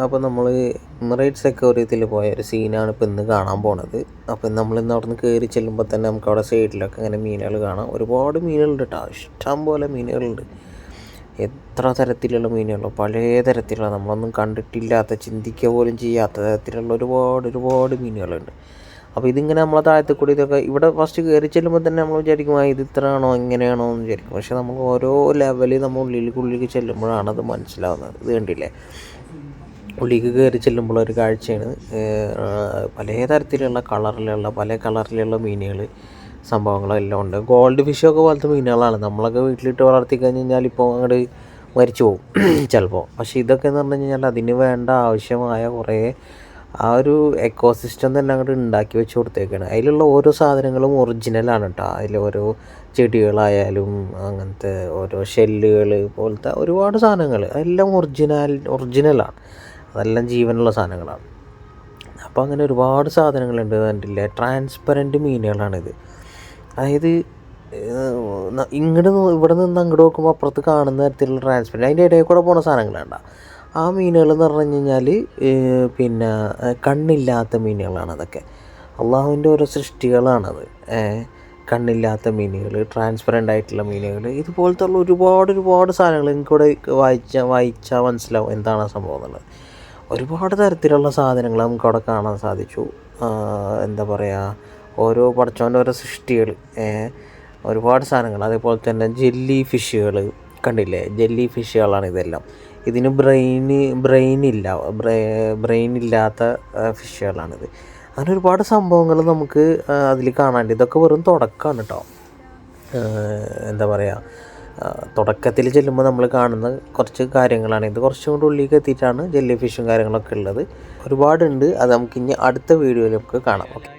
അപ്പോൾ നമ്മൾ എമിറേറ്റ്സ് അക്വേറിയത്തിൽ പോയ ഒരു സീനാണ് ഇപ്പോൾ ഇന്ന് കാണാൻ പോണത്. അപ്പോൾ നമ്മളിന്ന് അവിടെ നിന്ന് കയറി ചെല്ലുമ്പോൾ തന്നെ നമുക്ക് അവിടെ സൈഡിലൊക്കെ ഇങ്ങനെ മീനുകൾ കാണാം. ഒരുപാട് മീനുകളുണ്ട് കേട്ടോ, ഇഷ്ടം പോലെ മീനുകളുണ്ട്. എത്ര തരത്തിലുള്ള മീനുകളോ, പല തരത്തിലുള്ള നമ്മളൊന്നും കണ്ടിട്ടില്ലാത്ത, ചിന്തിക്കുക പോലും ചെയ്യാത്ത തരത്തിലുള്ള ഒരുപാട് മീനുകളുണ്ട്. അപ്പോൾ ഇതിങ്ങനെ നമ്മളെ താഴത്തെ കൂടി ഇതൊക്കെ ഇവിടെ ഫസ്റ്റ് കയറി ചെല്ലുമ്പോൾ തന്നെ നമ്മൾ വിചാരിക്കും ഇത് ഇത്ര ആണോ ഇങ്ങനെയാണോ എന്ന് വിചാരിക്കും. പക്ഷെ നമ്മൾ ഓരോ ലെവലിൽ നമ്മൾ ഉള്ളിലേക്ക് ചെല്ലുമ്പോഴാണ് അത് മനസ്സിലാവുന്നത്. ഇത് കണ്ടില്ലേ, ഉള്ളിലേക്ക് കയറി ചെല്ലുമ്പോൾ ഒരു കാഴ്ചയാണ്. പല തരത്തിലുള്ള പല കളറിലുള്ള മീനുകൾ സംഭവങ്ങളെല്ലാം ഉണ്ട്. ഗോൾഡ് ഫിഷൊക്കെ പോലത്തെ മീനുകളാണ്. നമ്മളൊക്കെ വീട്ടിലിട്ട് വളർത്തി കഴിഞ്ഞ് കഴിഞ്ഞാൽ ഇപ്പോൾ അങ്ങോട്ട് മരിച്ചു പോകും ചിലപ്പോൾ. പക്ഷേ ഇതൊക്കെ എന്ന് പറഞ്ഞു കഴിഞ്ഞാൽ അതിന് വേണ്ട ആവശ്യമായ കുറേ ആ ഒരു എക്കോസിസ്റ്റം തന്നെ അങ്ങോട്ട് ഉണ്ടാക്കി വെച്ച് കൊടുത്തേക്കാണ്. അതിലുള്ള ഓരോ സാധനങ്ങളും ഒറിജിനലാണ് കേട്ടോ. അതിൽ ഓരോ ചെടികളായാലും അങ്ങനത്തെ ഓരോ ഷെല്ലുകൾ പോലത്തെ ഒരുപാട് സാധനങ്ങൾ അതെല്ലാം ഒറിജിനലാണ്. അതെല്ലാം ജീവനുള്ള സാധനങ്ങളാണ്. അപ്പോൾ അങ്ങനെ ഒരുപാട് സാധനങ്ങളുണ്ട്. കണ്ടില്ലേ, ട്രാൻസ്പെറൻറ്റ് മീനുകളാണിത്. അതായത് ഇവിടെ നിന്ന് അങ്ങോട്ട് നോക്കുമ്പോൾ അപ്പുറത്ത് കാണുന്ന തരത്തിലുള്ള ട്രാൻസ്പെറൻറ്റ്, അതിൻ്റെ ഇടയിൽ കൂടെ പോകുന്ന സാധനങ്ങളുണ്ട. ആ മീനുകൾ എന്ന് പറഞ്ഞു കഴിഞ്ഞാൽ പിന്നെ കണ്ണില്ലാത്ത മീനുകളാണ്. അതൊക്കെ അള്ളാഹുവിൻ്റെ ഓരോ സൃഷ്ടികളാണത്. കണ്ണില്ലാത്ത മീനുകൾ, ട്രാൻസ്പെറൻ്റ് ആയിട്ടുള്ള മീനുകൾ, ഇതുപോലത്തെ ഉള്ള ഒരുപാട് സാധനങ്ങൾ എനിക്കിവിടെ വായിച്ചാൽ മനസ്സിലാവും എന്താണ് സംഭവം എന്നുള്ളത്. ഒരുപാട് തരത്തിലുള്ള സാധനങ്ങൾ നമുക്കവിടെ കാണാൻ സാധിച്ചു. എന്താ പറയുക, ഓരോ പടച്ചവൻ്റെ ഓരോ സൃഷ്ടികൾ, ഒരുപാട് സാധനങ്ങൾ. അതേപോലെ തന്നെ ജെല്ലി ഫിഷുകൾ കണ്ടില്ലേ, ജെല്ലി ഫിഷുകളാണ് ഇതെല്ലാം. ഇതിന് ബ്രെയിനില്ലാത്ത ഫിഷുകളാണിത്. അങ്ങനെ ഒരുപാട് സംഭവങ്ങൾ നമുക്ക് അതിൽ കാണാനുണ്ട്. ഇതൊക്കെ വെറും തുടക്കമാണ് കേട്ടോ. എന്താ പറയുക, തുടക്കത്തിൽ ചെല്ലുമ്പോൾ നമ്മൾ കാണുന്ന കുറച്ച് കാര്യങ്ങളാണ്. ഇത് കുറച്ചും കൂടി ഉള്ളിലേക്ക് എത്തിയിട്ടാണ് ജെല്ലി ഫിഷും കാര്യങ്ങളൊക്കെ ഉള്ളത്. ഒരുപാടുണ്ട്. അത് നമുക്ക് ഇനി അടുത്ത വീഡിയോയിൽ നമുക്ക് കാണാം. ഓക്കെ.